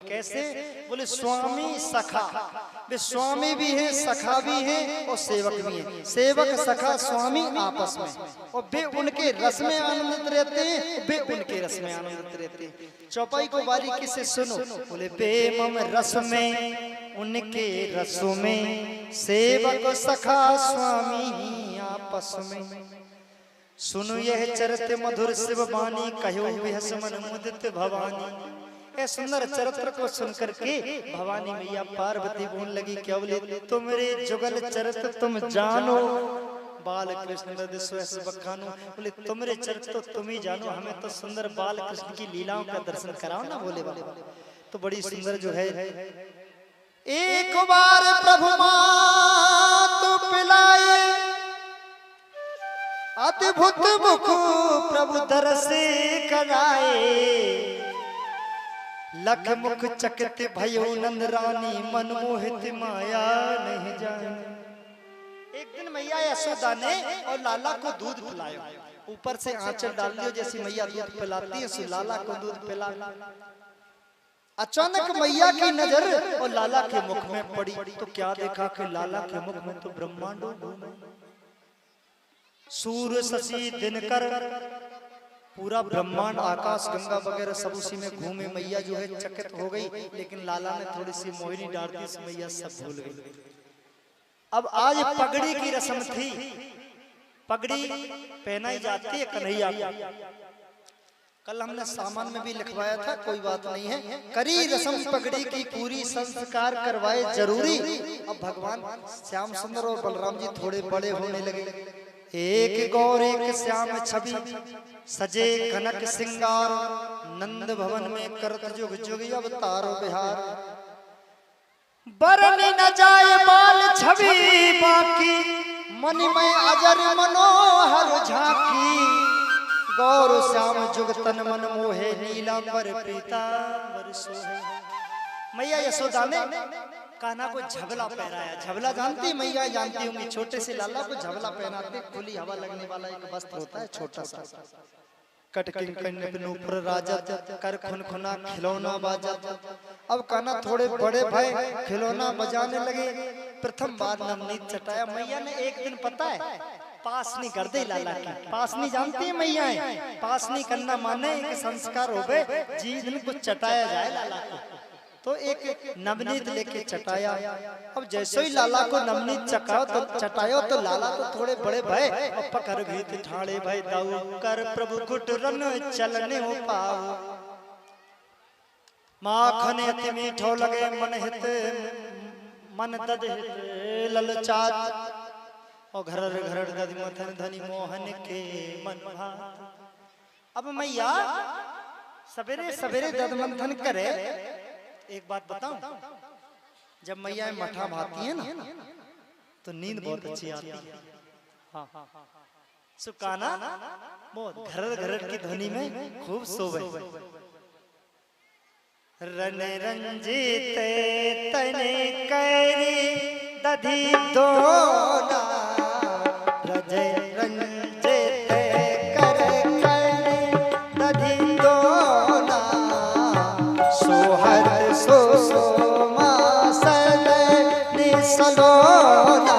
कैसे? बोले स्वामी सखा। वे स्वामी भी हैं, सखा भी हैं और सेवक भी हैं। सेवक सखा स्वामी आपस में, और वे उनके रस में आनंदित रहते हैं, वे उनके रस में आनंदित रहते हैं। चौपाई को बारीकी से सुनो। बोले प्रेम रस में उनके रसों में, सेवक सखा स्वामी आपस में। सुनो यह चरित्र मधुर शिव वाणी, कहो विहस मन मुदित भवानी। ए सुंदर चरित्र को सुनकर के भवानी मैया पार्वती बोलने लगी, क्या बोले? तुमरे जुगल चरित्र तुम जानो, बाल कृष्ण बखानो। बोले तुमरे चरित्र तो तुम ही जानो, हमें तो सुंदर बाल कृष्ण की लीलाओं का दर्शन कराओ ना। बोले बाबा तो बड़ी सुंदर जो है, एक बार प्रभु मातु पिलाए, अद्भुत मुख प्रभु दरसे कराए। लख मुख चकित भयो नंद रानी, मनमोहित माया नहीं जाने। एक दिन मैया यशोदा ने और लाला को दूध पिलाया। ऊपर से आंचल डाल दियो, जैसी मैया दूध पिलाती है, सो लाला को दूध पिला। अचानक मैया की नजर और लाला के मुख में पड़ी, तो क्या देखा कि लाला के मुख में तो ब्रह्मांडों घूमे। सूर्य शशि दिनकर पूरा ब्रह्मांड आकाश गंगा वगैरह सब उसी में घूमे। मैया जो है चकित हो गई, लेकिन लाला ने थोड़ी सी मोहिनी डाल दी, इस मैया सब भूल गई। अब आज पगड़ी की रस्म थी, पगड़ी पहनाई जाती है कन्हैया को। कल हमने सामान में भी लिखवाया था, कोई बात नहीं है। करी रस्म पगड़ी की पूरी, संस्कार करवाए जरूरी। अब भगवान श्याम सुंदर और बलराम जी थोड़े बड़े होने लगे। एक गौर एक श्याम छवि, सजे कनक सिंगार, नंद भवन में करत जुग जुग अवतारो बिहार। बरन न जाए बाल छवि बाकी, मणिमय अजर मनोहर झांकी। गौर श्याम जुग तन मन मोहे, नीलांबर पीतांबर सोहे। मैया यशोदा ने कान्हा को झबला पहनाया। झबला जानती मैया? जानती होंगी। छोटे से लाला को झबला पहनाते, खुली हवा लगने वाला एक वस्त्र होता है छोटा सा। कटकिन कन्या राजत, कर खुन खुना खिलौना बाजत। अब कान्हा थोड़े बड़े भाई खिलौना बजाने लगे। प्रथम बार नवनीत चटाया मैया ने। एक दिन पता है पास नहीं कर दे लाला की। पास नहीं जानती है मैया, पास नहीं करना माने एक संस्कार हो गए। जिस दिन कुछ चटाया जाए लाला को, तो एक नवनीत लेके चटाया। अब जैसे ही लाला को नवनीत चटायो तो लाला तो थोड़े बड़े भय, पकड़ भीत ठाड़े भय दाऊ, कर प्रभु गुट रन चलने हो पाओ। माखन अति मीठो लगे, मन हित मन दद हित ललचात। और घर घर दधि मथन धनी मोहन के मन भात। अब मैया सवेरे सवेरे दध मंथन करे। एक बात बताऊं, जब मैया मठा भाती है ना, तो नींद बहुत अच्छी आती है। हाँ सुकाना बहुत घर घर की ध्वनि में खूब सोवे। रन रंजित तने कैरी दधि दोना, रजय रंजित कर कैरी दधि दोना। सोहर सो सोमा सल निसलोना।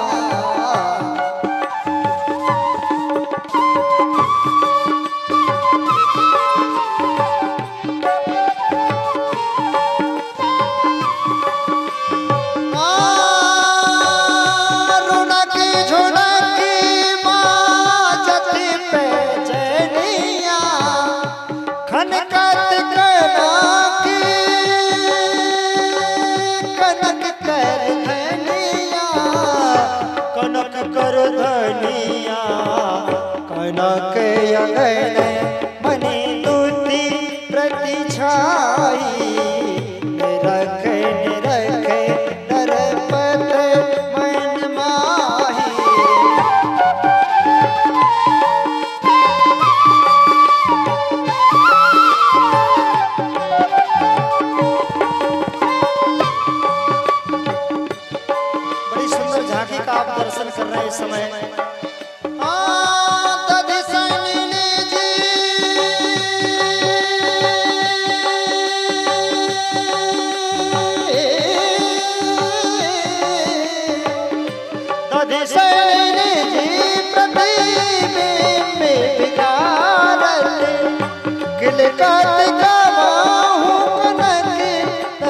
कत गवाहूं कनक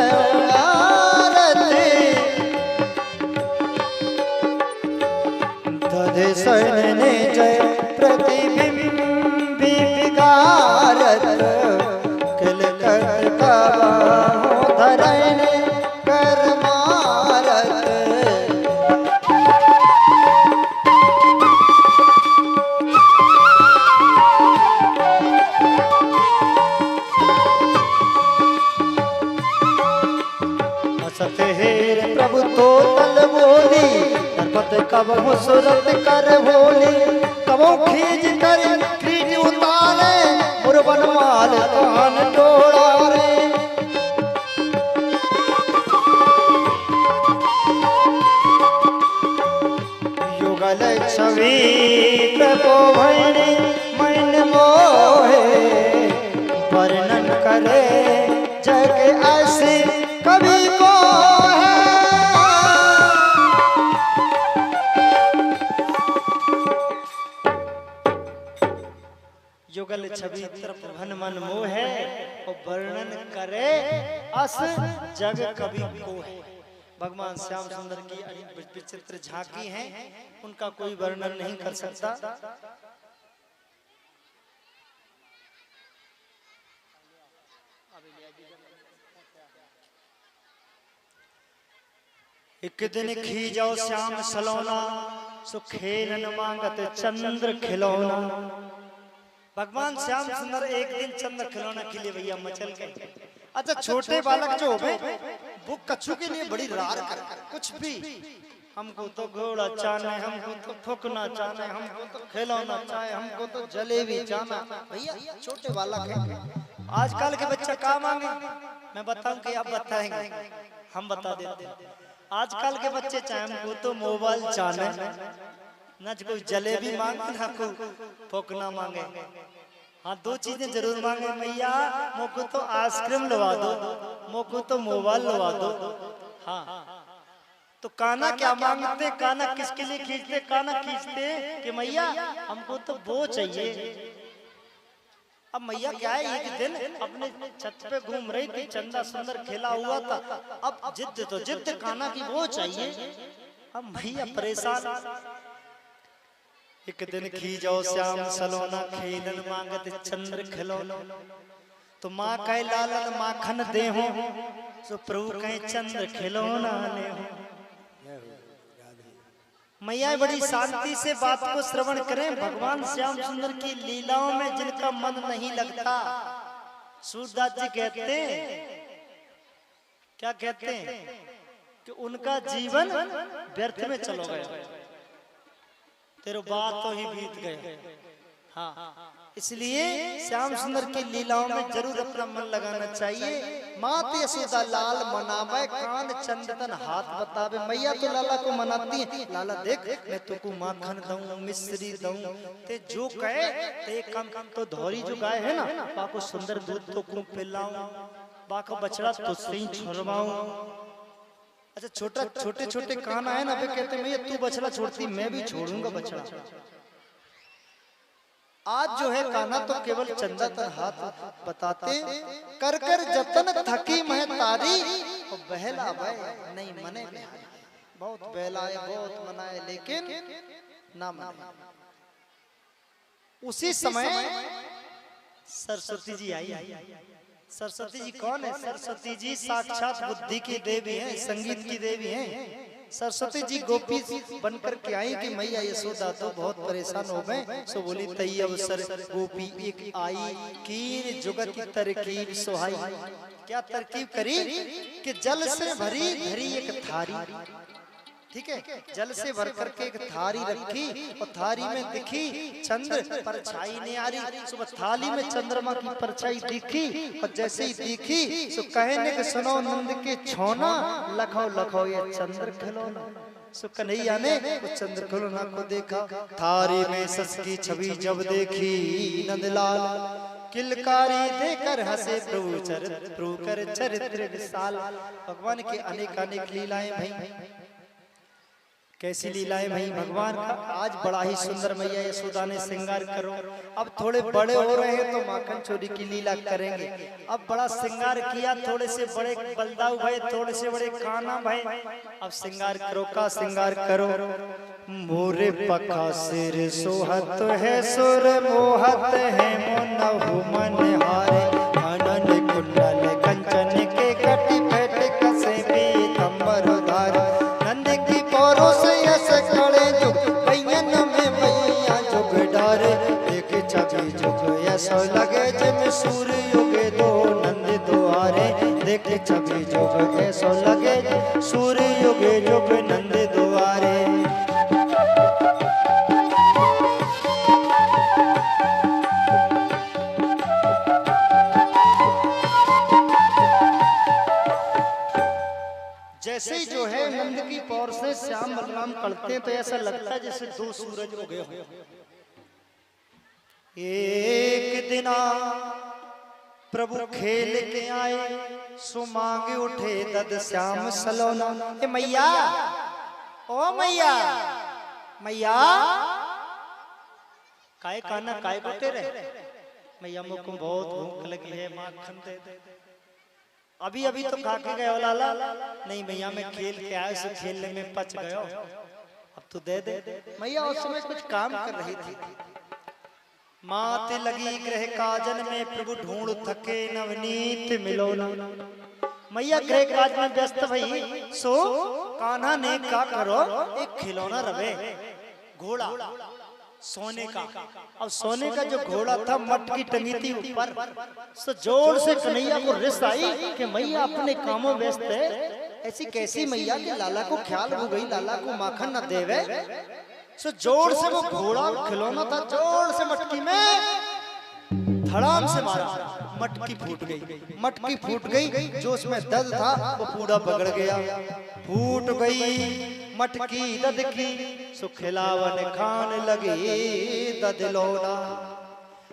आरती दधे सैने जय प्रतिबिंबी विगारत किल कत गवाहूं धरैन कर मारत सतेर प्रभु तो तल बोली पर्वत कब सुरत कर बोली कबो खींच कर खींच उतारे मुरबन माल कान डोड़ा रे युगल छवि प्रभु भैनी मन मोहे वर्णन करे जग ऐसे कभी को है युगल छवि तरफ भन मन मोह है और वर्णन करे अस जग कभी को है। भगवान श्याम सुंदर की विचित्र झांकी है, उनका कोई वर्णन नहीं कर सकता। एक दिन खींचो श्याम सलोना सो खेलन मांगत चंद्र खिलौना। भगवान श्याम सुंदर एक दिन चंद्र खिलौना के लिए भैया मचल गए। अच्छा छोटे बालक जो हो वो कच्छू के लिए बड़ी रार कर कुछ भी, हमको तो घोड़ा चाहे, हमको तो फुकना चाहे, हमको तो खिलौना चाहे, हमको तो जलेबी चाहना। भैया छोटे बालक है। आजकल के बच्चे क्या मांगे मैं बताऊं कि आप बताएंगे, हम बता देते हैं। आजकल के बच्चे चाहे हमको तो मोबाइल चाहे, न कोई जलेबी मांगे ना कोई फुकना मांगे। हाँ दो चीजें जरूर मांगे, भैया मोको तो आइसक्रीम लवा दो, मोको तो मोबाइल लवा दो। हाँ तो काना क्या मांगते, काना किसके लिए खींचते, काना खींचते कि मैया हमको तो वो चाहिए। अब मैया क्या है, एक दिन अपने छत पे घूम रही थी, चंदा सुंदर खेला हुआ था। अब जिद तो जिद काना की वो चाहिए। अब मैया परेशान। एक दिन खींचो श्याम सलोना खेलन मांगत चंद्र खिलौना। तो माँ कहे लालन माखन दे हो, सो प्रभु कहे चंद्र खिलौना ले हो। मैया बड़ी शांति से बात को श्रवण करें। भगवान श्याम सुंदर की लीलाओं में जिनका मन नहीं लगता, सूरदास जी कहते क्या कहते हैं कि उनका जीवन व्यर्थ में चलो गया, तेरे बात तो ही बीत गए। हाँ इसलिए श्याम सुंदर की लीलाओं में जरूर अपना मन लगाना चाहिए। मात यशोदा लाल मनावे, कान चंदन हाथ बतावे। मैया तो लाला को मनाती है, लाला देख मैं तुमको माखन दूं, मिश्री दूं, ते जो कहे ते कम तो धौरी जो गाय है ना, बाको सुंदर दूध तो को पिलाऊं, बाको बछड़ा तुझसे ही छुड़वाऊं। अच्छा छोटा छोटे छोटे काना है ना, वे कहते हैं तू बछड़ा छोड़ती मैं भी छोड़ूंगा बछड़ा। आज जो है काना तो केवल चंदा तन हाथ बताते, कर कर जतन थकी मह तारी और बहला बह नहीं मने बिहारी। बहुत बहलाए बहुत मनाए लेकिन ना मने। उसी समय सरस्वती जी आई। सरस्वती जी कौन है? सरस्वती जी साक्षात बुद्धि की देवी है, संगीत की देवी है। सरस्वती जी गोपी बनकर के आई कि मैया यशोदा तो बहुत परेशान हो गए, सो बोली तई अवसर गोपी एक आई, कीर जुगत तरकीब सुहाई। क्या तरकीब करी कि जल से भरी भरी एक थारी, ठीक है, जल से भर करके एक थारी रखी और थारी में दिखी चंद्र परछाई नहीं आ रही। सुबह थाली में चंद्रमा की परछाई दिखी और जैसे ही दिखी तो कहने के सुनो नंद के छोना, लखो लखो ये चंद्र खिलौना। सो कन्हैया ने उस चंद्र खिलौना को देखा। थारी में सस की छवि जब देखी नंदलाल, किलकारी देकर हंसे प्रभु कर चरित्र विशाल। भगवान की अनेक अनेक लीलाएं भाई। कैसी लीला है भाई भगवान का। आज बड़ा ही सुंदर मैया यशोदा ने श्रृंगार करो। अब थोड़े बड़े हो रहे हैं तो माखन चोरी की लीला करेंगे। अब बड़ा श्रृंगार किया, थोड़े से बड़े बलदाऊ भाई, थोड़े से बड़े कान्हा भाई। अब श्रृंगार करो का श्रृंगार करो। मोरे पका सिर सोहत है सुर मोहत है मोनहु मन हारे। अनन कुंडल कंचन के कटी पैट कसे पीतंबर धार। नंद की पौरों से यस खड़े जुग कैयन में मैया जुग डारे। एक छवि जुग यसो लगे जिम सूर्य युगे दो नंद द्वारे। देख छवि जुग ऐसो लगे सूर्य युगे जुग नंद द्वारे। जैसे ही जो है नंद की पौर से श्याम बलराम कड़ते हैं तो ऐसा लगता है जैसे दो सूरज उगे हो। एक दिना प्रभु खेल के आए सो मांगे उठे दद श्याम सलोना। ए मैया, ओ मैया, मैया काय काना काय गोटे रे। मैया मुझको बहुत भूख लगी है, माखन दे दे। अभी अभी तो खा के गए लाला। नहीं मैया मैं खेल के आया, से खेलने में पच गयो, अब तो दे दे। मैया उस समय कुछ काम कर रही थी। माते लगी गृह काजन में प्रभु ढूंढ थके नवनीत मिलो ना। मैया गृह काज में व्यस्त भई सो कान्हा ने का करो एक खिलौना रवे घोड़ा सोने का। अब सोने का जो घोड़ा था मटकी टंगी थी ऊपर। तो जोर से कन्हैया को रिस आई कि मैया अपने कामों व्यस्त है। ऐसी कैसी मैया कि लाला को ख्याल हो गई लाला को माखन न देवे। सो जोर से वो घोड़ा खिलौना था, जोर से मटकी में धड़ाम से मारा, मटकी फूट गई। मटकी फूट गई, जो उसमें दद था वो पूरा बगड़ गया। फूट गई मटकी दद की सो खिलावन खान लगी दद लोना।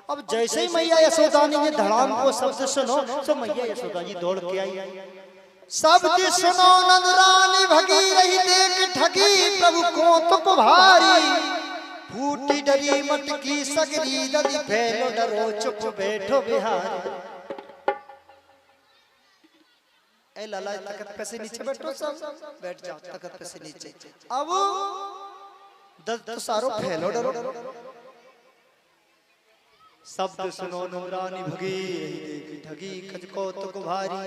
अब जैसे ही मैया यशोदानी ने धड़ाम को शब्द सुनो तो मैया यशोदा जी दौड़ के आई। शब्द सुनो नंदरानी भगी रही देख ठगी प्रभु को तो भारी। फूटी डरी मटकी सगरी ददी फैलो डरो चुप बैठो बिहार। ए लाला तखत पे से नीचे बैठो, सब बैठ जाओ तखत पे से नीचे। अब दद तो सारो फैलो डरो। शब्द सुनो नंदरानी भगी रही देख ठगी खजको तो भारी।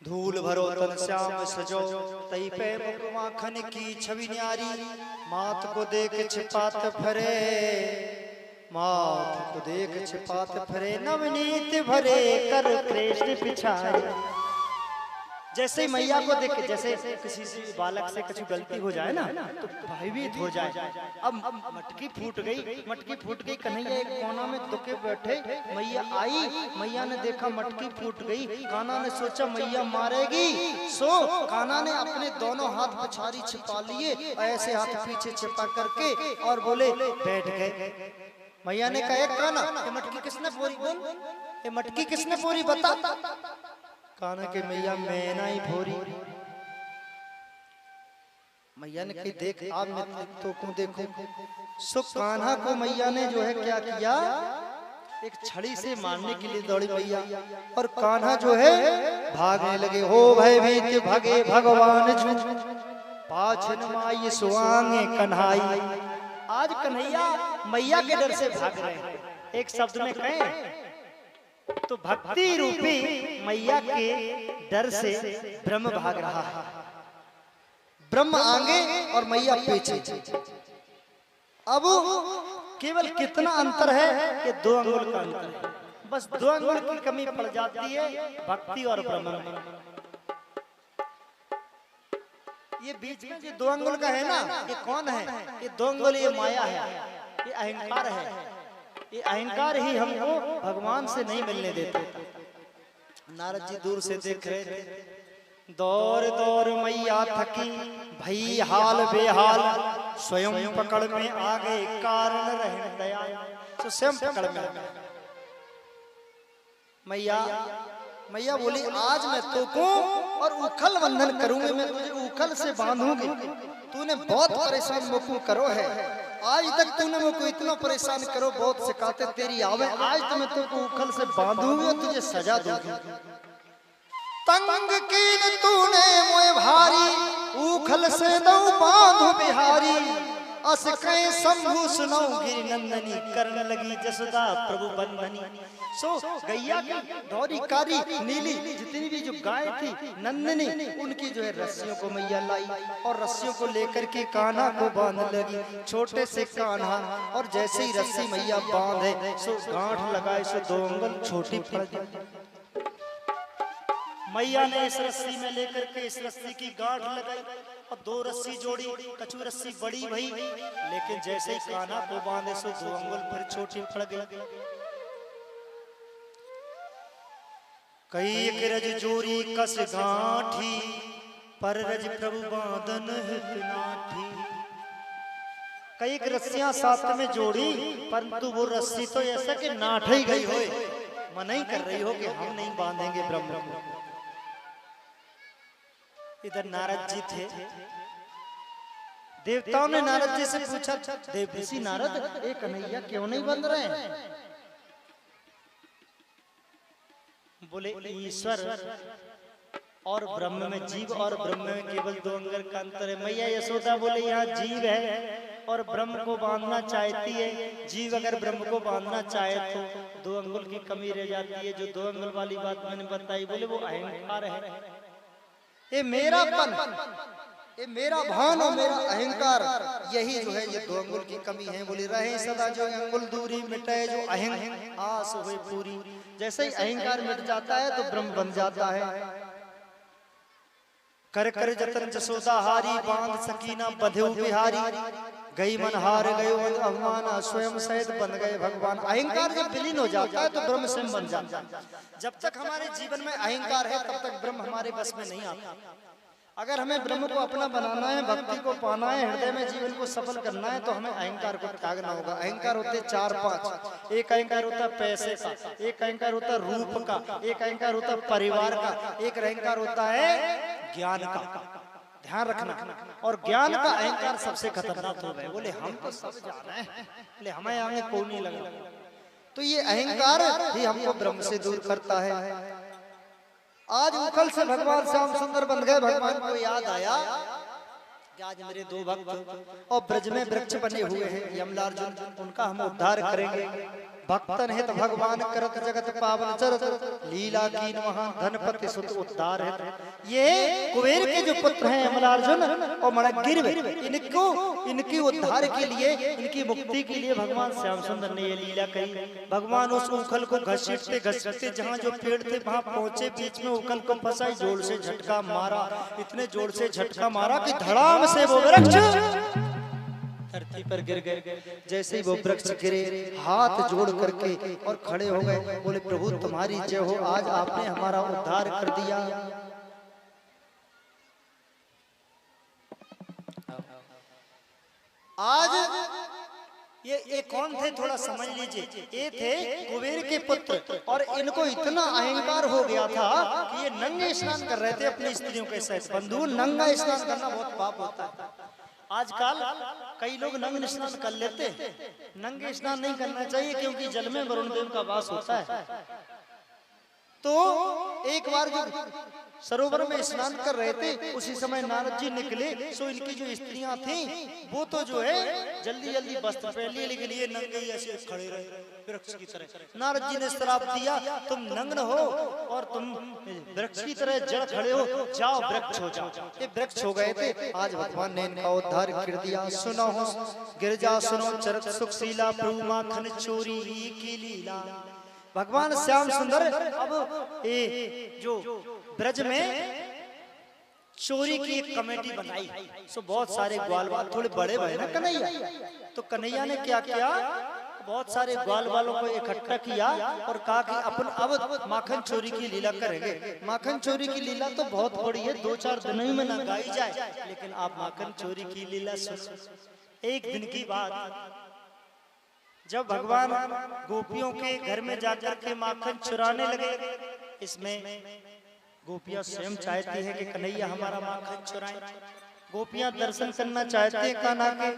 धूल भरो तन श्याम सजो तई पे मुख माखन की छवि न्यारी। मात को देख छिपात फरे, मात को देख छिपात फरे नवनीत भरे कर कृष्ण पिछारे। जैसे मैया को देख, जैसे किसी से बालक से कुछ गलती हो जाए ना तो भयभीत हो जाए। अब मटकी फूट गई, मटकी फूट गई। कन्हैया एक कोना में दुखे बैठे। मैया आई, मैया ने देखा मटकी फूट गई। कान्हा ने सोचा मैया मारेगी, सो कान्हा ने अपने दोनों हाथ पछाड़ी छिपा लिए, ऐसे हाथ पीछे छिपा करके और बोले बैठ गए। मैया ने कहा कान्हा ये मटकी किसने फोड़ी, बोल ये मटकी किसने फोड़ी बता। कान्हा के मैया मैं ना ही फोड़ी। मैया ने कही देख आप मैं तो को देखो। सो कान्हा को मैया ने जो है क्या किया, एक छड़ी से मारने के लिए दौड़ी मैया। और कान्हा जो है भागने लगे। हो भयभीत भगे भगवान झुझ पाछन माई सुआंगे कन्हाई। आज कन्हैया मैया के डर से भाग रहे हैं। एक शब्द में कहें तो भक्ति रूपी मैया के डर से ब्रह्म भाग रहा है। ब्रह्म आगे और मैया पीछे। अब केवल कितना अंतर है कि 2 अंगुल का अंतर है। बस 2 अंगुल की कमी पड़ जाती है भक्ति और ब्रह्म में। ये बीच में जो 2 अंगुल का है ना, ये कौन है? ये 2 अंगुल ये माया है, ये अहंकार है। ये अहंकार ही हमको भगवान से नहीं मिलने देते। नारद जी दूर से देख रहे थे। दौर दौर मैया थकी भई हाल बेहाल। स्वयं पकड़ में आ गए कारण रहे दया। तो स्वयं पकड़ में मैया मैया बोली आज मैं तुझको और उखल बंधन करूंगी, मैं तुझे उखल से बांधूंगी। तूने बहुत परेशान मुझको करो है, आज तक तूने मुझको इतना परेशान करो, बहुत सिखाते तेरी आवे, आज तो मैं तुझको उखल से बांधूंगी और तुझे सजा दूंगी। तंग कीन तूने मोए भारी, उखल से दो बांधो बिहारी। अस कहीं शंभु सुनो गिरि नंदनी, करने लगी जसोदा प्रभु बंदनी। सो गैया की दौरी कारी नीली जितनी भी जो गाय थी नंदनी, उनकी जो है रस्सियों को मैया लाई और रस्सियों को लेकर के कान्हा को बांध लगी, छोटे से कान्हा। और जैसे ही रस्सी मैया बांधे सो गांठ लगाए, सो 2 अंगुल छोटी पड़ गई। मैया ने इस रस्सी में लेकर के इस रस्सी की गांठ लगाई और 2 रस्सी जोड़ी, कछु रस्सी बड़ी भई, लेकिन जैसे ही कान्हा को बांधे सो 2 अंगुल फिर छोटी पड़ गई। कई रज जोरी कस गांठी, पर रज प्रभु बांधन हित नाठी। कई रस्सियां साथ में जोड़ी, परंतु वो रस्सी तो ऐसा कि नाठ ही गई हो, मना ही कर रही हो कि हम नहीं बांधेंगे ब्रह्म को। इधर नारद जी थे, देवताओं ने नारद जी से पूछा, देवऋषि नारद ये कन्हैया क्यों नहीं बंध रहे हैं? बोले ईश्वर और ब्रह्म में, जीव और ब्रह्म में केवल 2 अंगुल का अंतर है। मैया यशोदा बोले यहाँ जीव है और ब्रह्म को बांधना चाहती है, जीव अगर ब्रह्म को बांधना चाहे तो 2 अंगुल की कमी रह जाती है। जो 2 अंगुल वाली बात मैंने बताई, बोले वो अहंकार है, ये मेरापन, ये मेरा भान और मेरा अहंकार, यही जो है ये 2 अंगुल की कमी है। बोले रहे सदा जो अंगुल दूरी, मिटे जो अहंकार आस हुए पूरी। जैसे ही अहंकार मिट जाता है तो ब्रह्म बन जाता है। कर कर जतन जसोदा हारी, बांध सकीना बंधे बिहारी। गई मन हार गयो अभिमान, स्वयं सहित बन गए भगवान। अहंकार जब विलीन हो जाता है तो ब्रह्म स्वयं बन जाता है। जब तक हमारे जीवन में अहंकार है तब तक ब्रह्म हमारे बस में नहीं आता। अगर हमें ब्रह्म को अपना बनाना है, भक्ति को पाना है, हृदय में जीवन को सफल करना है, तो हमें अहंकार को त्यागना होगा। अहंकार होते 4-5। एक अहंकार होता पैसे का, एक अहंकार होता रूप का, एक अहंकार होता परिवार का, एक अहंकार होता है ज्ञान का। ध्यान रखना। और ज्ञान का अहंकार सबसे खतरनाक हो गए। बोले हम तो सब जान हैं, बोले हमें आगे कोई नहीं लगा। तो ये अहंकार ही हमको ब्रह्म से दूर करता है। आज उखल से भगवान श्याम सुंदर बन गए। भगवान को याद आया कि आज मेरे 2 भक्त और ब्रज में वृक्ष बने हुए हैं यमलार्जुन, उनका हम उद्धार करेंगे। भक्तन हित भगवान करत जगत पावन चरत, लीला कीन महान धनपति सुत उद्धार है। ये कुबेर के जो पुत्र हैं यमलार्जुन और मणिग्रीव, इनकी उद्धार के लिए, इनकी मुक्ति के लिए भगवान श्याम सुंदर ने ये लीला कही। भगवान उस उखल को घसीटते घसीटते जहाँ जो पेड़ थे वहां पहुंचे, बीच में उखल को फंसाई, जोर से झटका मारा। इतने जोर से झटका मारा कि धड़ाम से वो वृक्ष धरती पर गिर गए। जैसे ही वो वृक्ष गिरे, हाथ जोड़ करके और खड़े हो गए। बोले प्रभु तुम्हारी जय हो, आज आपने हमारा उद्धार कर दिया। आज ये कौन थे थोड़ा समझ लीजिए। ये थे कुबेर के पुत्र और इनको इतना अहंकार हो गया था कि ये नंगे स्नान कर रहे थे अपनी स्त्रियों के साथ। बंधु, नंगा स्नान करना बहुत पाप होता है। आजकल कई लोग नंगे स्नान कर लेते हैं। नंगे स्नान नहीं करना चाहिए क्योंकि जल में वरुण देव का वास होता है। तो एक बार जो सरोवर में स्नान कर रहे थे उसी समय नारद जी निकले। सो इनकी जो स्त्रियां थी वो तो जो है जल्दी जल्दी वस्त्र पहन लिए, लेकिन ये नंगे ऐसे खड़े रहे वृक्ष की तरह। नारद जी ने श्राप दिया, तुम नग्न हो और तुम वृक्ष की तरह जड़ खड़े हो, जाओ वृक्ष हो जाओ। ये वृक्ष हो गए थे। आज भगवान ने इनका उद्धार कर दिया। सुनो गिरजा सुनो चरत सुखशीला, प्रभु माखन चोरी की लीला। भगवान श्याम सुंदर अब ये जो ब्रज में चोरी की एक कमेटी बनाई। सो बहुत सारे ग्वाल वाल थोड़े बड़े भले ना कन्हैया, तो कन्हैया ने क्या किया, बहुत सारे ग्वाल वालों को इकट्ठा किया और कहा कि अपन अब माखन चोरी की लीला करेंगे। माखन चोरी की लीला तो बहुत बड़ी है, 2-4 दिनों में ना गाई जाए, लेकिन आप माखन चोरी की लीला सुनो। एक दिन की बात, जब भगवान गोपियों के घर में जाकर के माखन चुराने लगे इसमें गोपियां स्वयं चाहती है कि कन्हैया हमारा माखन चुराए, गोपियां दर्शन करना चाहते हैं कान्हा के,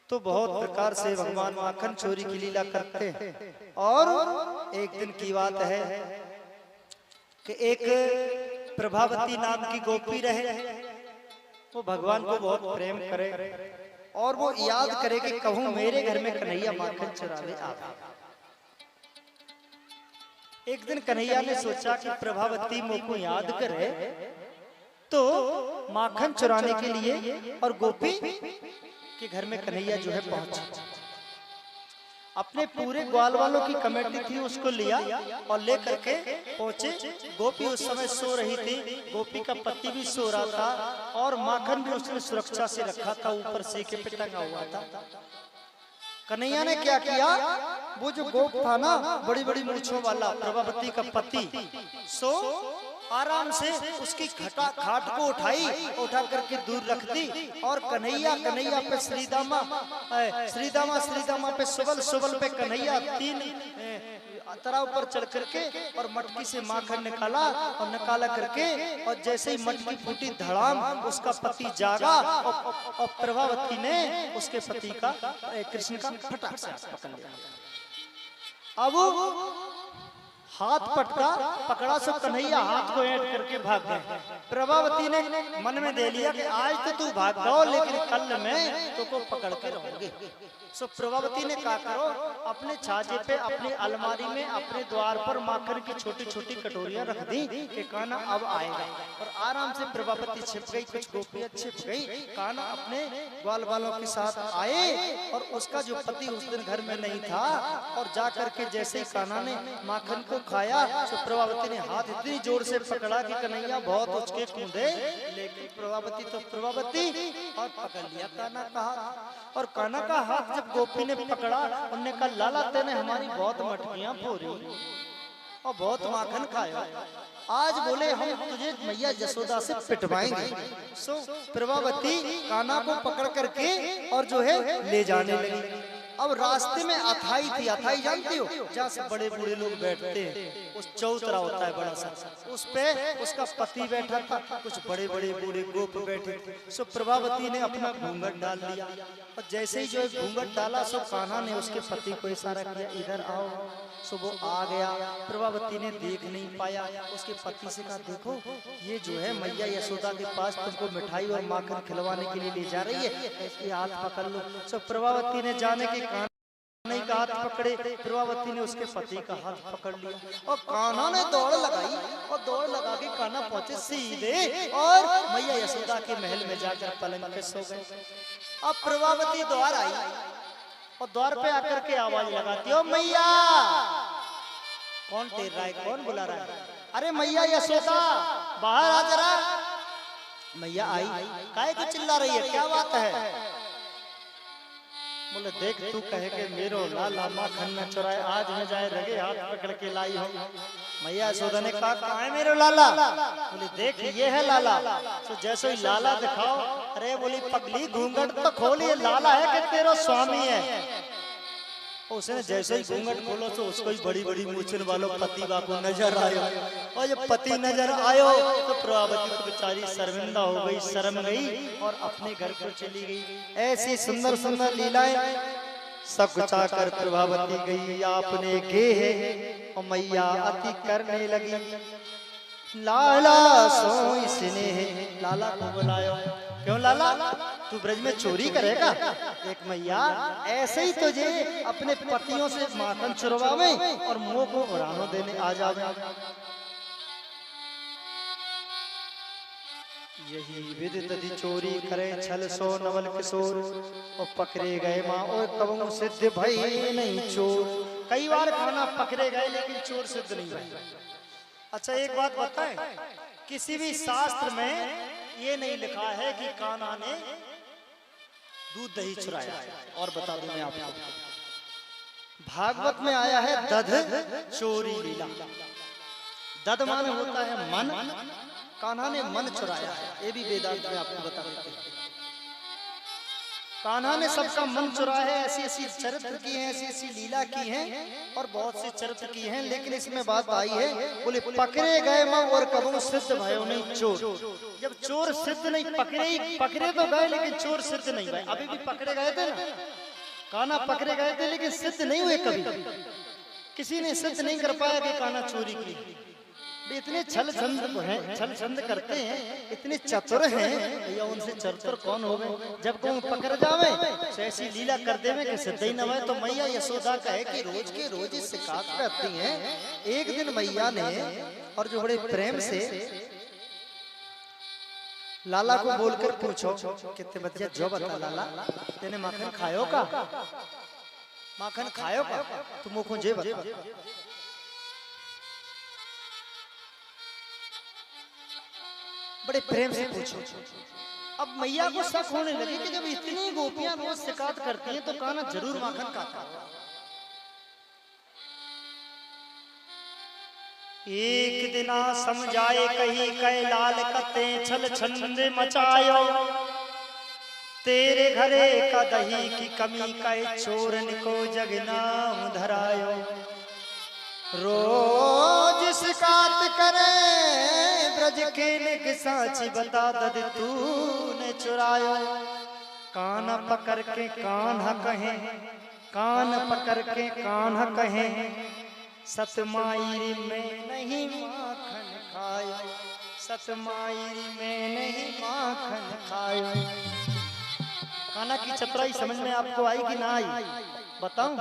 तो बहुत प्रकार से भगवान माखन चोरी की लीला करते हैं। और एक दिन की बात है कि एक प्रभावती नाम की गोपी रहे, वो भगवान को बहुत प्रेम करे और वो याद करे कि कहूं मेरे घर में कन्हैया माखन चुराने आवे। एक दिन कन्हैया ने सोचा कि प्रभावती मुझको याद करे तो माखन चुराने के लिए, और गोपी के घर में कन्हैया जो है पहुंचा, अपने पूरे ग्वाल वालों की कमेटी थी उसको लिया और लेकर के पहुंचे। गोपी उस समय सो रही थी, गोपी का पति भी सो रहा था और माखन भी उसने सुरक्षा से रखा था, ऊपर सेके पे टंगा हुआ था। कन्हैया ने क्या किया, वो जो गोप था ना बड़ी बड़ी मूंछों वाला प्रभावती का पति, सो आराम से उसकी खाट को उठा करके दूर रख दी और कन्हैया पे श्रीदामा पे सुबल पे कन्हैया तीन तराव पर चढ़ करके और मटकी से माखन निकाला और निकाला करके, और जैसे ही मटकी फूटी धड़ाम उसका पति जागा और प्रभावती ने उसके पति का कृष्ण का फटाक से पकड़ लिया। अब हाथ पकड़ा सब कन्हैया हाथ को ऐड करके भाग गए। प्रभावती ने मन में दे लिया कि आज तो तू भाग जाओ लेकिन कल मैं तुमको पकड़ के रहूंगी। सो प्रभावती ने कहा करो, अपने छाजे पे अपनी अलमारी में अपने द्वार पर माखन की छोटी छोटी कटोरियां रख दी कि कान्हा अब आएगा, और आराम से प्रभावती छिप गई, कुछ गोपियां छिप गई, कान्हा अपने ग्वाल वालों के साथ आए और उसका जो पति उस दिन घर में नहीं था, और जा करके जैसे ही कान्हा ने माखन को खाया तो प्रभावती ने हाथ इतनी जोर से पकड़ा कि कन्हैया बहुत उचके कूदे, लेकिन प्रभावती तो प्रभावती और पकड़ लिया कान्हा का हाथ। और कान्हा का हाथ जब गोपी ने पकड़ा, उन्होंने कहा लाला तेने हमारी बहुत मटकियां फोड़ी और बहुत माखन खाया, आज बोले हम तुझे मैया यशोदा से पिटवाएंगे। सो प्रभावती कान्हा को पकड़ करके और जो है ले जाने लगी। अब रास्ते में अथाई थी, अथाई जानती हो जहाँ से बड़े बूढ़े लोग बैठते हैं, उस चौतरा होता है बड़ा सा, उस पे उसका पति बैठा था, कुछ बड़े बड़े बूढ़े गोप बैठे थे। सो प्रभावती ने अपना घूंघट डाल लिया और जैसे ही जो घूंघट डाला सो कान्हा ने उसके पति को इशारा किया इधर आओ। सो वो आ गया, प्रभावती ने देख नहीं पाया, उसके पति से कहा देखो ये जो है मैया यशोदा के पास तुमको मिठाई और माखन खिलवाने के लिए ले जा रही है, इसके हाथ पकड़ लो। सो प्रभावती ने जाने के कान्हा का हाथ पकड़े, प्रभावती ने उसके पति का हाथ पकड़ लिया और कान्हा ने दौड़ लगाई और दौड़ लगा के कान्हा पहुंचे सीधे और मैया यशोदा के महल में जाकर पलंग पे सो गए। अब प्रभावती द्वार आई और द्वार पे आकर के आवाज लगाती हो मैया, कौन टेर रहा है, कौन बुला रहा है? अरे मैया यशोदा बाहर आ जरा। मैया आई, काहे को चिल्ला रही है, क्या बात है? बोले देख तू कहे के मेरो लाला माखन न चुराए, आज मैं जाए रगे हाथ पकड़ के लाई हूँ। मैया यशोदा ने कहा कहाँ है मेरो लाला? बोले देख ये है लाला। तो जैसे ही लाला दिखाओ, अरे बोली पगली घूंघट तो खोलिए, लाला है कि तेरा स्वामी है? उसने जैसे ही घूंघट खोलो तो उसको ही बड़ी बड़ी मूछन वालों पति बापू नजर आयो, और जब पति नजर आयो तो प्रभावती तो बेचारी शर्मिंदा हो गई, शर्म गई और अपने घर को चली गई। ऐसी सुंदर सुंदर लीलाएं सब कुचा कर प्रभावती गई आपने गे है, और मैया अति करने लगी। लाला सोई स्नेह, लाला को बुलायो, क्यों लाला तू ब्रज में चोरी करेगा? एक मैया ऐसे ही तुझे अपने पतियों से माखन चुरवावे और मुंह को उड़ानो देने आ जावे। यही विधि तदि चोरी करे छल सो नवल किशोर, और पकड़े गए माँ और कबहू सिद्ध भई नहीं चोर। कई बार खाना पकड़े गए लेकिन चोर सिद्ध नहीं हुए। अच्छा एक बात बताएं, किसी भी शास्त्र में ये नहीं लिखा है कि कान्हा ने दूध दही चुराया, और बता दूं मैं आपको, भागवत में आया है दध चोरी लीला। दध माने होता है मन, कान्हा ने मन चुराया है, ये भी वेदांत में आपको बता देते हैं। कान्हा ने सबका मन चुराया है, ऐसी ऐसी चरित्र की है, ऐसी ऐसी लीला की है और बहुत सी चरित्र की है। लेकिन इसमें बात आई है, बोले पकड़े गए माँ और कबू सिद्ध भयो नहीं चोर। जब चोर सिद्ध नहीं पकड़े तो गए लेकिन चोर सिद्ध नहीं भये। अभी भी पकड़े गए थे ना, कान्हा पकड़े गए थे लेकिन सिद्ध नहीं हुए। कभी किसी ने सिद्ध नहीं कर पाया कि कान्हा चोरी की। इतने छल छंद करते हैं, इतने चतुर हैं भैया, उनसे चतुर कौन हो गए। जब कोई पकड़ जावे तो ऐसी लीला कर देवे कि सिद्ध ही न हुए। तो मैया यशोदा कहे कि रोज के रोज शिकायत करती हैं। एक दिन मैया ने और जो बड़े प्रेम से लाला को बोलकर पूछो, कितने बच्चे जो बता लाला तेने माखन खायो का, माखन खायो का, तुम मुझको जे बता। बड़े प्रेम से पूछो। अब मैया को शक होने लगी कि जब इतनी गोपियां रोज शिकायत करती हैं तो कान्हा जरूर माखन खाता। एक दिना समझाए कही कै लाल कते छल छंद मचायो, तेरे घरे का दही की कमी कै चोरन को जगनाम धरायो। रोज शिकायत करे ब्रज के निक साची बता दद तूने चुरायो। कान पकड़ के कान्हा कहे, कान पकड़ के कान्हा कहे, सतमाईरी में नहीं माखन खायो, सतमाईरी में नहीं माखन खायो। कान्हा की चतुराई समझ में आपको आई कि ना आई बताऊं?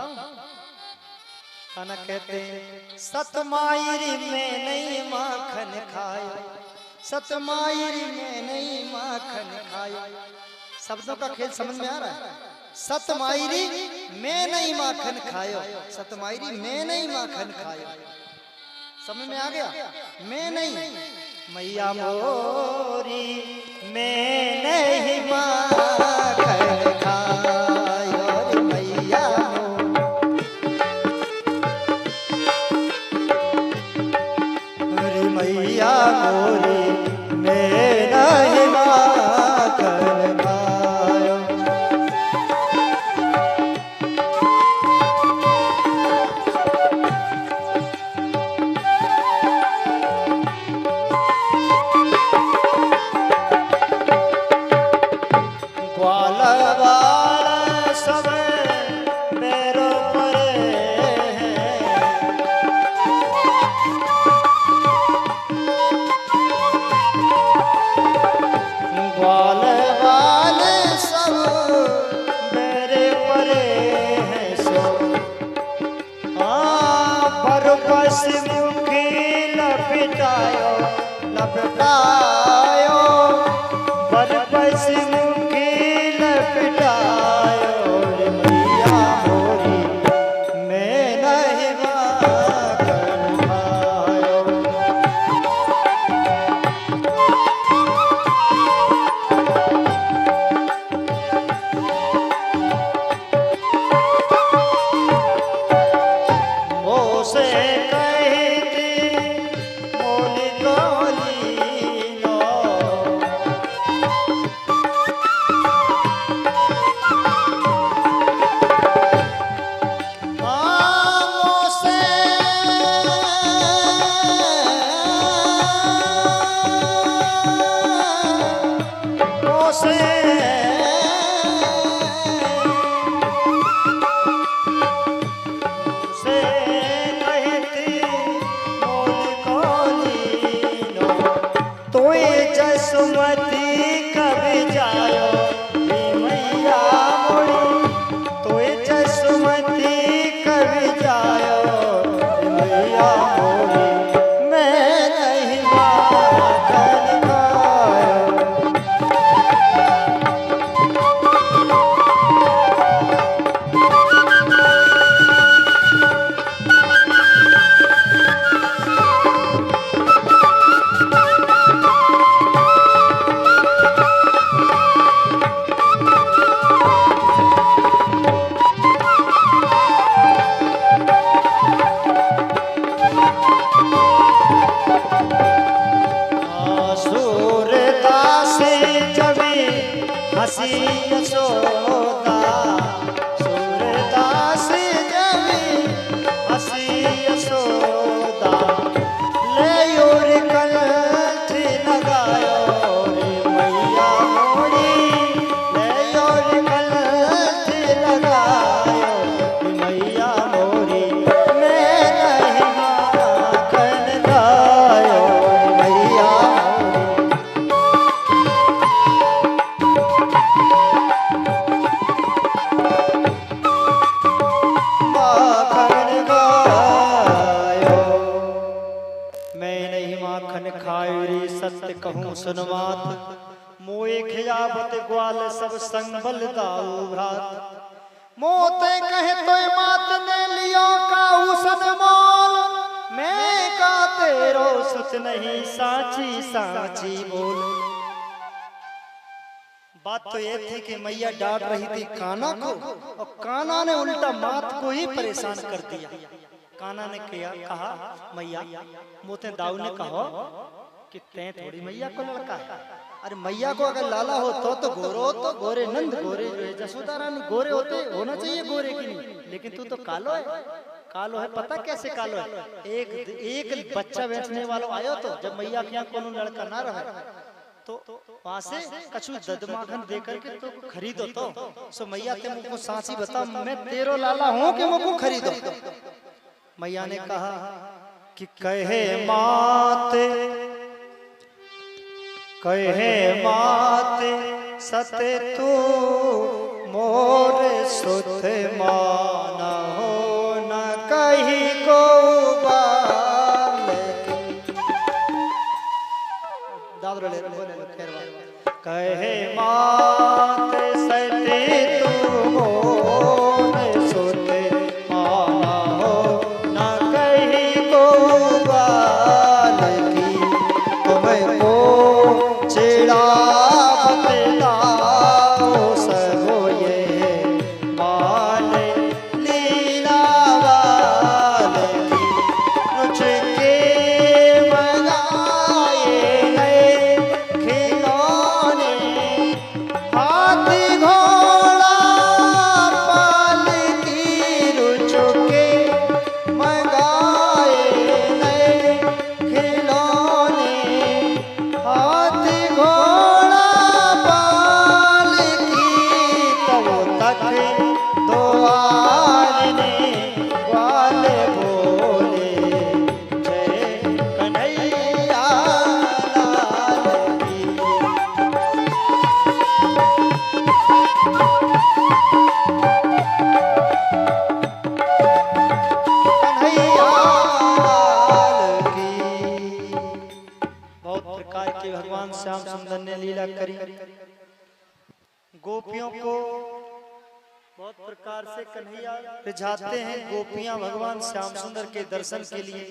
कान्हा कहते हैं सतमाईरी में नहीं माखन खायो, सतमाईरी में नहीं माखन खायो। शब्दों का खेल समझ में आ रहा है? सतमाईरी में नहीं माखन खायो, सतमाईरी में नहीं माखन खायो। समझ में आ गया? मैं नहीं, मैया मोरी मैं नहीं माखन खायो, मैया मैया मोरी मैं नहीं माखन खायो। ग्वाल वाला सब पैरों पर मुखी लपटायो लपटायो, बरबस मुखी लपटायो। मैया मोरी मैं नहीं माखन खायो। मोसे जसुमती कभी जायो मैया मोरी, तोय जसुमती कभी जायो मैया मोरी मैं नहीं माखन खायो। हसी यशोदा सत्य कहूँ सुन मात, मोए खियावत ग्वाल सब संभल दाऊ भ्रात। मोते कहे तो मात ने लियो काऊ सन मोल, मैं का तेरो सच नहीं साची साची बोल। बात तो ये थी कि मैया डांट रही थी काना को, और काना ने उल्टा मात को ही परेशान कर दिया। काना ने कहा मैया, मोते दाऊ ने कहा कि तैं थोड़ी मैया को लड़का है। अरे मैया को अगर लाला हो तो गोरो हो, तो गोरे नंद गोरे जो है जसोदा रानी गोरे होते होना चाहिए, गोरे की नहीं, लेकिन तू तो कालो है। कालो है, पता कैसे कालो है? एक बच्चा बेचने वाला आयो तो जब मैया के यहाँ कोनो लड़का ना रहे तो वहां से कछु ददमाखन दे करके तो खरीदो तो सो मैया ते मुझको साची बता, मैं तेरो लाला हूँ कि मुझको खरीदो। मैया ने कहा कि कहे माते सत्य तू मोर सुत माना हो न कही को कहे मात सत्य तू मोर सुत माना हो न कही को बालकी, तुमको चिढ़ावत दाओ सबो ये बाल लीला बालकी। रुच के मंगाए नए खिलौने, हाथी घोड़ा पालकी। रुच के मंगाए नए खिलौने, हाथी घोड़ा पालकी। तब तक द्वार ने ग्वाल बोले, जय कन्हैया लाल की। कन्हैया लाल की। बहुत प्रकार के भगवान श्याम सुंदर ने लीला करी। गोपियों को बहुत प्रकार से कन्हैया रिझाते हैं। गोपियां भगवान श्याम सुंदर के दर्शन के लिए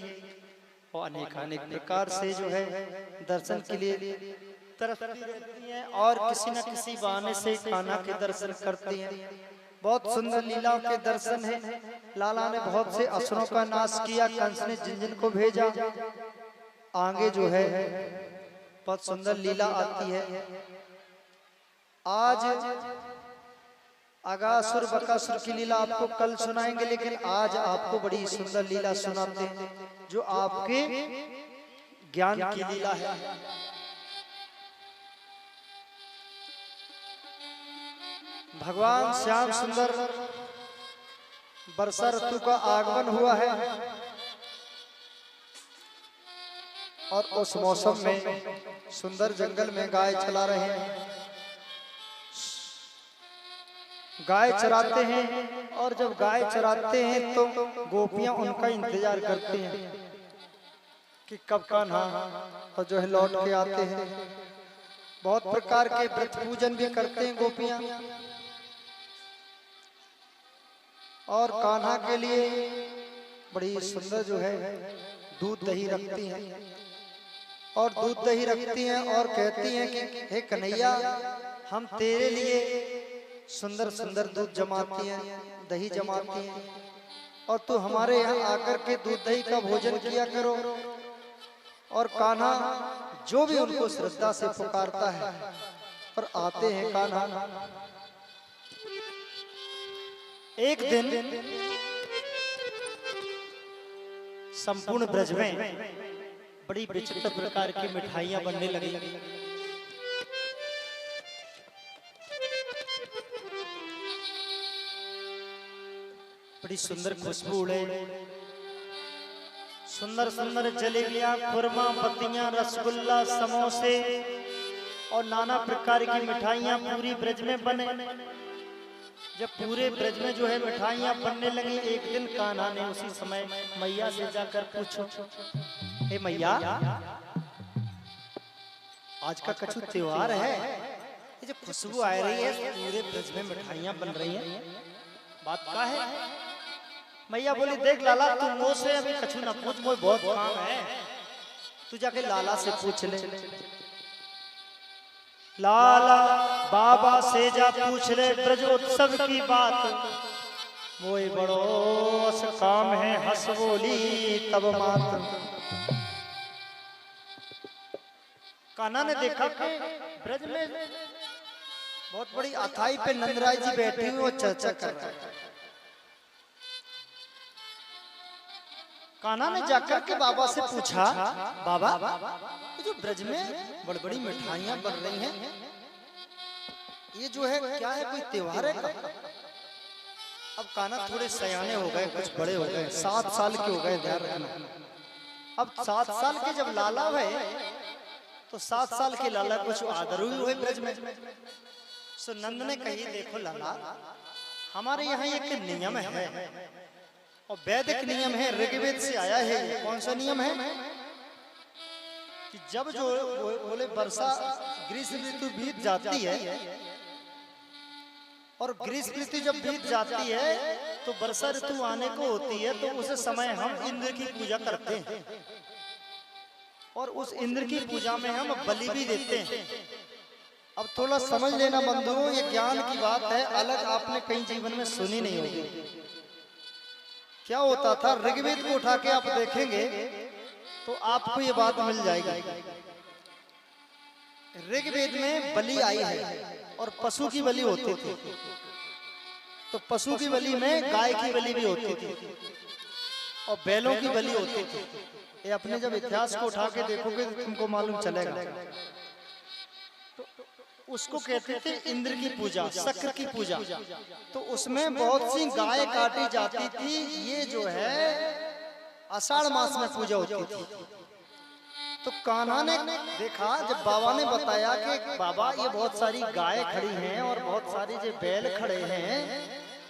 और अनेक प्रकार से जो है दर्शन के लिए तरसती रहती हैं, और किसी न किसी बहाने से कान्हा के दर्शन करती हैं। बहुत सुंदर लीलाओं के दर्शन है। लाला ने बहुत से असुरों का नाश किया, कंस ने जिन को भेजा। आगे जो है बहुत सुंदर लीला आती है। आज अगासुर बकासुर की लीला आपको कल सुनाएंगे, लेकिन आज आपको बड़ी सुंदर लीला सुनाते हैं जो आपके ज्ञान की लीला है। भगवान श्याम सुंदर वर्षा ऋतु का आगमन हुआ है, और उस मौसम में सुंदर जंगल में गाय चला रहे हैं। गाय चराते हैं, और जब गाय चराते हैं तो गोपियां उनका इंतजार करती हैं कि कब कान्हा और जो है लौट के आते हैं। बहुत प्रकार के व्रत पूजन भी करते हैं गोपियां, और कान्हा के लिए बड़ी सुंदर जो है दूध दही रखती हैं, और दूध दही रखती हैं और कहती हैं कि हे कन्हैया, हम तेरे लिए सुंदर सुंदर दूध जमाती हैं, दही जमाती हैं, और तू हमारे यहाँ आकर के दूध दही का भोजन किया करो। और कान्हा जो भी उनको श्रद्धा से पुकारता है और आते हैं कान्हा। एक दिन संपूर्ण ब्रज में बड़ी विचित्र प्रकार की मिठाइयां बनने लगी। बड़ी सुंदर खुशबू उड़े, सुंदर सुंदर जलेबियां, खुरमा, पत्तियां, रसगुल्ला, समोसे और नाना प्रकार की मिठाइयां पूरी ब्रज में बने। जब पूरे ब्रज में जो है मिठाइयां बनने लगी, एक दिन कान्हा ने उसी समय मैया से जाकर पूछो, हे मैया, आज का कछु त्योहार है, ये जो खुशबू आ रही है पूरे ब्रज में मिठाइयां बन रही हैं, बात का है? मैया बोली देख लाला तू मुँह से अभी कछु न पूछ, मोय बहुत काम है, तू जाके लाला से पूछ ले। लाला बाबा से जा पूछ ले ब्रज उत्सव की बात, मोय बड़ो अस काम है, हंस बोली तब मात। कान्हा ने देखा कि ब्रज में बहुत बड़ी अथाई पे नंदराय जी बैठी हुई और चर्चा कर रहे हैं। कान्हा ने जाकर के बाबा से पूछा, बाबा ये जो ब्रज में बड़ी बड़ी मिठाइयां बन रही हैं, ये जो है क्या है, कोई त्योहार है क्या? अब कान्हा थोड़े सयाने हो गए, कुछ बड़े हो गए, 7 साल के हो गए, ध्यान रखना। अब 7 साल के जब लाला हुए तो 7 साल के लाला कुछ आदरू हुए ब्रज में। सो नंद ने कही देखो लाला, हमारे यहाँ एक नियम है और वैदिक नियम है, ऋग्वेद से आया है। कौन सा नियम है? कि जब जो बोले वर्षा ग्रीष्म ऋतु बीत जाती है और ग्रीष्म ऋतु जब बीत जाती है तो वर्षा ऋतु आने को होती है, तो उस समय हम इंद्र की पूजा करते हैं और उस इंद्र की पूजा में हम बलि भी देते हैं। अब थोड़ा समझ लेना बंधुओं, ये ज्ञान की बात है, अलग आपने कहीं जीवन में सुनी नहीं होगी। क्या होता था, ऋग्वेद को उठा के आप देखेंगे तो आपको ये बात मिल जाएगी। ऋग्वेद में बलि आई है और पशु की बलि होती थी, तो पशु की बलि में गाय की बलि भी होती थी और बैलों की बलि होती थी। ये अपने जब इतिहास को उठा के देखोगे तो तुमको मालूम चलेगा। तो उसको कहते थे इंद्र की पूजा, शक्र की पूजा। तो उसमें बहुत सी गाय काटी जाती थी। ये जो है आषाढ़ मास में पूजा होती थी। तो कान्हा ने देखा, जब बाबा ने बताया कि बाबा ये बहुत सारी गाय खड़ी हैं और बहुत सारे जो बैल खड़े हैं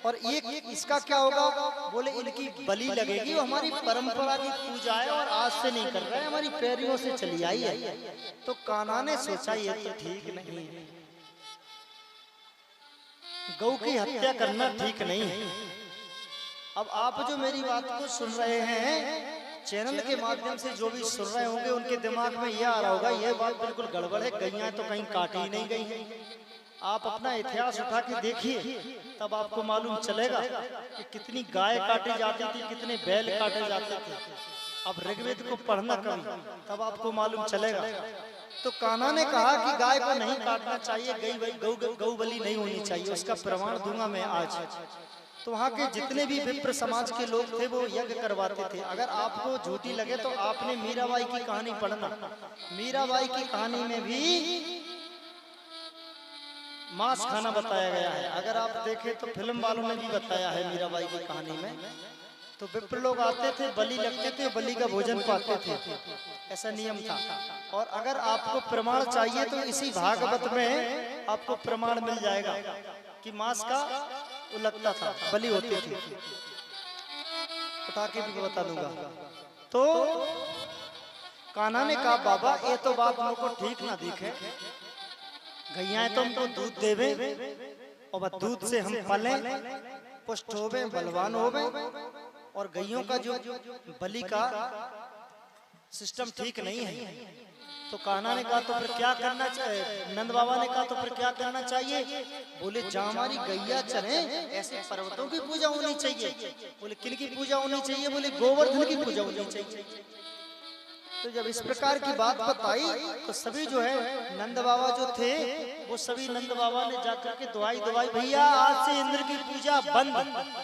और एक इसका क्या होगा, बोले इनकी बलि लगेगी, वो हमारी परंपरा की पूजा है और आज से नहीं कर रहे हैं, हमारी पैरियों से चली आई है। तो कान्हा ने सोचा ये तो ठीक नहीं है, गौ की हत्या करना ठीक नहीं है। अब आप जो मेरी बात को सुन रहे हैं चैनल के माध्यम से, जो भी सुन रहे होंगे उनके दिमाग में यह आ रहा होगा ये बात बिल्कुल गड़बड़ है, गैया तो कहीं काटी ही नहीं गई है। आप अपना इतिहास उठा के देखिए, तब आपको मालूम चलेगा कि कितनी गाय काटी जाती थी, कितने बैल काटे जाते थे। अब ऋग्वेद को पढ़ना कभी, तब आपको मालूम चलेगा। तो कान्हा ने कहा कि गाय को नहीं काटना चाहिए, गौ बलि नहीं होनी चाहिए, उसका प्रमाण दूंगा मैं आज। तो वहाँ के जितने भी विप्र समाज के लोग थे वो यज्ञ करवाते थे। अगर आपको झूठी लगे तो आपने मीराबाई की कहानी पढ़ना, मीराबाई की कहानी में भी मांस खाना बताया गया है। अगर आप देखें तो फिल्म वालों ने भी बताया है मीराबाई की कहानी में। तो विप्र लोग आते थे, बलि लगते थे, बलि का भोजन पाते थे, ऐसा नियम था। और अगर आपको प्रमाण चाहिए तो इसी भागवत में आपको प्रमाण मिल जाएगा कि मांस का वो लगता था, बलि होती थी। उठा के भी बता दूंगा। तो कान्हा ने कहा बाबा ये तो बात हमको ठीक ना दिखे, गैया तो हमको दूध देवे और दूध से हम पले, पुष्ट होवे, बलवान होवे, और गैयों का जो बलि का सिस्टम ठीक नहीं है। तो कान्हा ने कहा तो फिर क्या करना चाहिए? नंद बाबा ने कहा तो फिर क्या करना चाहिए? बोले जहाँ हमारी गैया चले ऐसे पर्वतों की पूजा होनी चाहिए। बोले किन की पूजा होनी चाहिए? बोले गोवर्धन की पूजा होनी चाहिए। तो जब इस प्रकार की बात बताई तो सभी जो है नंद बाबा जो थे वो सभी नंद बाबा ने जाकर के दुआई भैया आज से इंद्र की पूजा बंद,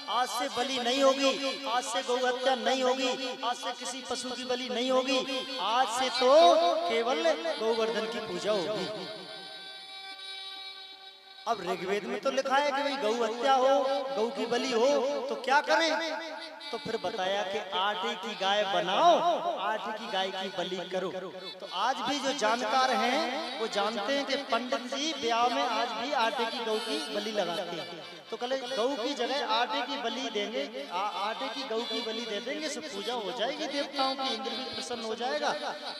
आज से बलि नहीं होगी, आज से गौ हत्या नहीं होगी, आज से किसी पशु की बलि नहीं होगी, आज से तो केवल गोवर्धन की पूजा होगी। अब ऋग्वेद में तो लिखा है कि भाई गौ हत्या हो, गौ की बलि हो, तो क्या करें? तो फिर बताया कि आटे की गाय बनाओ, आटे की गाय की बलि करो। तो आज भी जो जानकार हैं वो जानते हैं कि पंडित जी ब्याह में आज भी आटे की गौ की बलि लगाते हैं। तो कल गौ की जगह आटे की बलि देंगे, आटे की गौ की बलि दे देंगे, सब पूजा हो जाएगी, देवताओं की इंद्र भी प्रसन्न हो जाएगा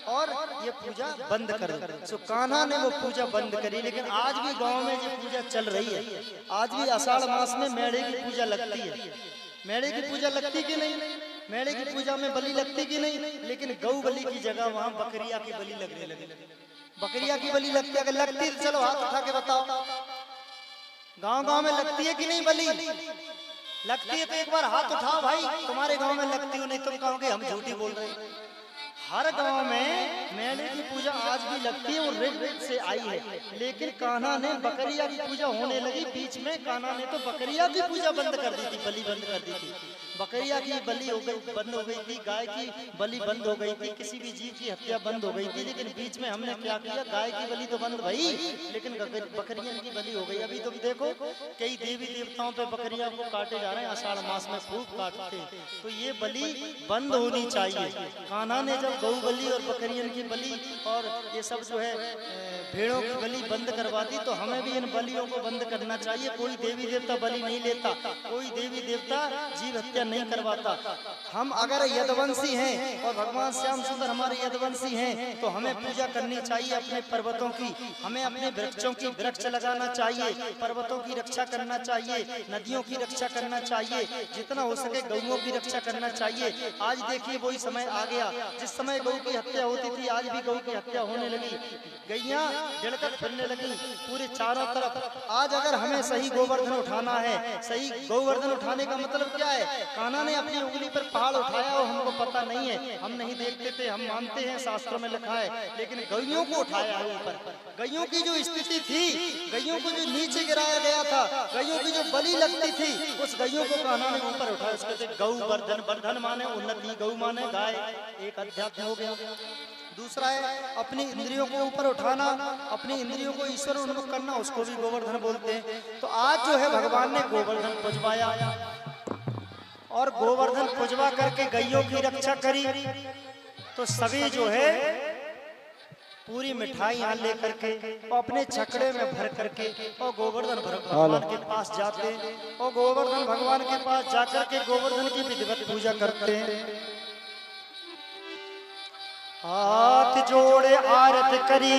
और ये पूजा बंद कर दो। सो कान्हा ने वो पूजा बंद करी, लेकिन आज भी गांव में ये पूजा चल रही है। आज भी आषाढ़ मास में मेढ़े की पूजा लगती है। मेढ़े की पूजा लगती कि नहीं? मेढ़े की पूजा में बलि लगती कि नहीं? लेकिन गौ बलि की जगह वहां बकरिया की बलि लगने लगी। बकरिया की बलि लगती है? अगर लगती है चलो हाथ उठा के बताओ, गांव गांव में लगती है कि नहीं बलि? लगती है तो एक बार हाथ उठाओ भाई, तुम्हारे गांव में लगती हो, नहीं तुम कहोगे हम झूठी बोल रहे हैं। हर गांव में मेढ़े की पूजा आज भी लगती है और ऋग्वेद से आई है। लेकिन कान्हा ने बकरिया की पूजा होने लगी बीच में, कान्हा ने तो बकरिया की पूजा बंद कर दी थी, बलि बंद कर दी थी। बकरिया की बलि हो गई, बंद हो गई थी, गाय की बलि बंद हो गई थी, किसी भी जीव की हत्या बंद हो गई थी। लेकिन बीच में हमने क्या किया, गाय की बलि तो बंद भई, लेकिन बकरिया की बलि हो गई। अभी तुम देखो कई देवी देवताओं पे बकरिया को काटे जा रहे हैं, आषाढ़ मास में खूब काटते हैं। तो ये बलि बंद होनी चाहिए। कान्हा ने जब गौ बलि और बकरियन की बलि और ये सब जो है भेड़ों की बलि बंद करवा दी, तो हमें भी इन बलियों को बंद करना चाहिए। कोई देवी देवता बलि नहीं लेता, कोई देवी देवता जीव हत्या नहीं करवाता। हम अगर यदवंशी हैं और भगवान श्याम सुंदर हमारे यदवंशी हैं, तो हमें पूजा करनी चाहिए अपने पर्वतों की, हमें अपने वृक्षों की वृक्ष लगाना चाहिए, पर्वतों की रक्षा करना चाहिए, नदियों की रक्षा करना चाहिए, जितना हो सके गौओं की रक्षा करना चाहिए। आज देखिए वही समय आ गया, जिस समय गौ की हत्या होती थी आज भी गौ की हत्या होने लगी, गैया जड़कर फिरने लगी पूरे चारों तरफ। आज अगर हमें सही गोवर्धन उठाना है, सही गोवर्धन उठाने का मतलब क्या है? कान्हा ने अपनी उंगली पर पहाड़ उठाया और हमको पता नहीं है, हम नहीं देखते थे, हम मानते हैं शास्त्रों में लिखा है, लेकिन गैयों को उठाया है ऊपर। गैयों की जो स्थिति थी, गैयों को जो नीचे गिराया गया था, गैयों की जो बलि लगती थी, उस गैयों को कान्हा ने ऊपर उठाया। उसके गौ वर्धन, वर्धन माने उन्नति, गौ माने गाय, एक अध्यात्म हो गया। दूसरा है अपनी इंद्रियों को ऊपर उठाना, अपनी इंद्रियों को ईश्वर उन्मुख करना, उसको भी गोवर्धन बोलते हैं। तो आज जो है भगवान ने गोवर्धन पुजवाया और गोवर्धन पुजवा करके गैयों की रक्षा करी। तो सभी जो है पूरी मिठाई यहाँ लेकर के और अपने छकड़े में भर करके और गोवर्धन भगवान के पास जाते और गोवर्धन भगवान के पास जाकर के गोवर्धन की विधिवत पूजा करते हैं। हाथ जोड़े आरत करी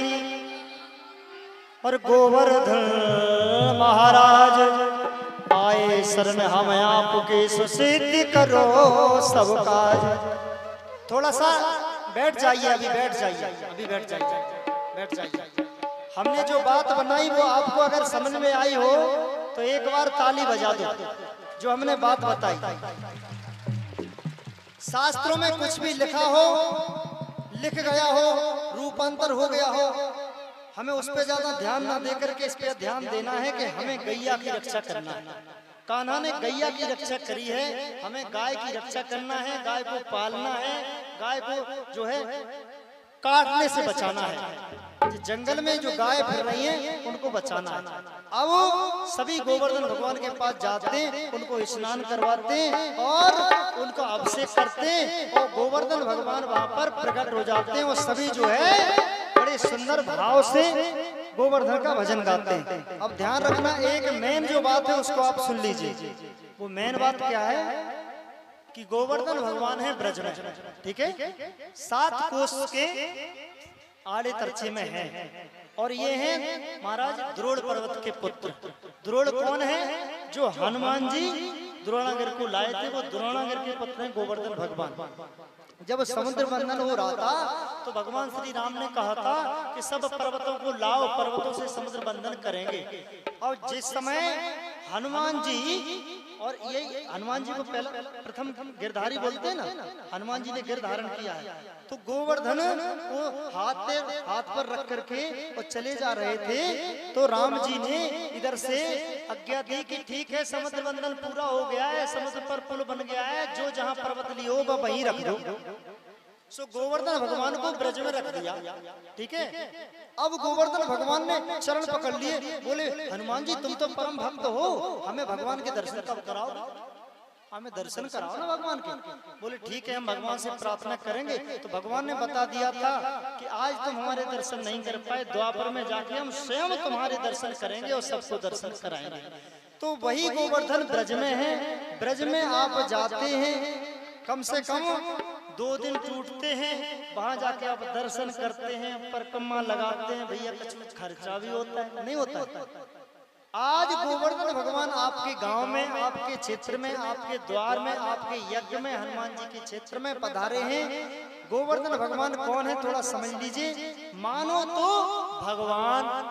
और गोवर्धन महाराज आए शरण हम आपके, सुसिद्धि करो सब काज। थोड़ा सा बैठ जाइए, अभी बैठ जाइए, अभी बैठ जाइए, बैठ जाइए। हमने जो बात बनाई वो आपको अगर समझ में आई हो तो एक बार ताली बजा दो। जो हमने बात बताई, शास्त्रों में कुछ भी लिखा हो, लिख गया हो, रूपांतर हो गया हो, हमें उस पर ज्यादा ध्यान ना देकर के इस पे ध्यान देना है कि हमें गैया की रक्षा करना है। कान्हा ने गैया की रक्षा करी है, हमें गाय की रक्षा करना है, गाय को पालना है, गाय को जो है काटने से बचाना है। जंगल में जो गाय फिर रही हैं उनको बचाना है। अब सभी गोवर्धन भगवान के पास जाते हैं, उनको स्नान करवाते हैं और उनको अभिषेक करते हैं और गोवर्धन भगवान वहां पर प्रकट हो जाते हैं। और सभी जो है बड़े सुंदर भाव से गोवर्धन का भजन गाते हैं। अब ध्यान रखना, एक मेन जो बात है उसको आप सुन लीजिए। वो मेन बात क्या है कि गोवर्धन भगवान है ब्रज में, ठीक है, 7 कोस के आड़े तरछे में है और ये हैं महाराज द्रोण पर्वत के पुत्र। द्रोण कौन है? जो हनुमान जी द्रोणागिर को लाए थे, वो द्रोणागिर के पुत्र हैं गोवर्धन भगवान। जब समुद्र मंथन हो रहा था तो भगवान श्री राम ने कहा था कि सब पर्वतों को लाओ, पर्वतों से समुद्र बंधन करेंगे। और जिस समय हनुमान जी, और ये हनुमान जी को पहला प्रथम गिरधारी बोलते हैं ना, हनुमान जी ने गिर धारण किया है, तो गोवर्धन को हाथ पर रख करके और चले जा रहे थे। तो राम जी ने इधर से आज्ञा दी कि ठीक है, समुद्र बंधन पूरा हो गया है, समुद्र पर पुल बन गया है, जो जहां पर्वत लियो वह वहीं रख दो। सो गोवर्धन भगवान को ब्रज में रख दिया, ठीक है। अब गोवर्धन भगवान ने चरण पकड़ लिए, बोले हनुमान जी तुम तो परम भक्त हो, हमें भगवान के दर्शन कब कराओ, हमें दर्शन कराओ ना भगवान के। बोले ठीक है हम भगवान से प्रार्थना करेंगे। तो भगवान ने बता दिया था कि आज तुम हमारे दर्शन नहीं कर पाए, द्वापर में जाके हम स्वयं तुम्हारे दर्शन करेंगे और सबको दर्शन कराएंगे। तो वही गोवर्धन ब्रज में है, ब्रज में आप जाते हैं, कम से कम 2 दिन टूटते हैं, वहां जाके आप दर्शन करते हैं, परिक्रमा लगाते हैं, भैया कुछ खर्चा भी होता है, नहीं होता है। आज गोवर्धन भगवान आपके गांव में, आपके क्षेत्र में, आपके द्वार में, आपके यज्ञ में, हनुमान जी के क्षेत्र में पधारे हैं। गोवर्धन भगवान कौन है थोड़ा समझ लीजिए। मानो तो भगवान